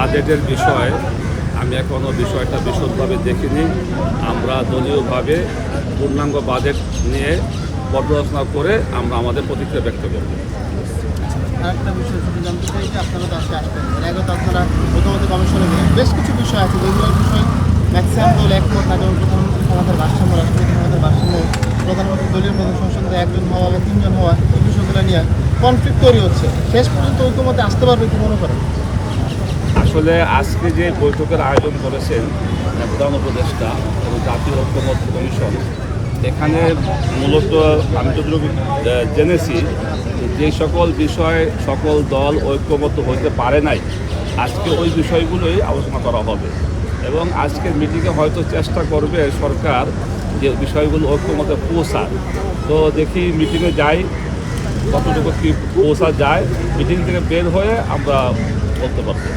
বাজেটের বিষয়ে আমি এখনও বিষয়টা বিশদভাবে দেখিনি। আমরা দলীয়ভাবে পূর্ণাঙ্গ বাজেট নিয়ে পর্যালোচনা করে আমরা আমাদের প্রতিক্রিয়া ব্যক্ত করব। আরেকটা বিষয় যদি জানতে চাই যে আপনারা তো আজকে আসবেন, এর আগে তো আপনারা ঐক্যমত্য কমিশনে বেশ কিছু বিষয় আছে যেগুলোর বিষয় ম্যাক্সিমাম দল একমত না, যেমন প্রধানমন্ত্রী ক্ষমতার ভারসাম্য, রাষ্ট্রপতি ক্ষমতার ভারসাম্য, প্রধানমন্ত্রী দলীয় প্রধান সংসদে একজন হওয়া বা তিনজন হওয়া, এই বিষয়গুলো নিয়ে কনফ্লিক্ট তৈরি হচ্ছে। শেষ পর্যন্ত ঐক্যমতে আসতে পারবে কি মনে করেন? আসলে আজকে যে বৈঠকের আয়োজন করেছেন প্রধান উপদেষ্টা এবং জাতীয় ঐক্যমত্য কমিশন, এখানে মূলত আমি যতটুকু জেনেছি যে সকল বিষয় সকল দল ঐক্যমত্য হতে পারে নাই, আজকে ওই বিষয়গুলোই আলোচনা করা হবে এবং আজকের মিটিংয়ে হয়তো চেষ্টা করবে সরকার যে বিষয়গুলো ঐক্যমতে পৌঁছার। তো দেখি মিটিংয়ে যাই কতটুকু কী পৌঁছা যায়, মিটিং থেকে বের হয়ে আমরা বলতে পারবো।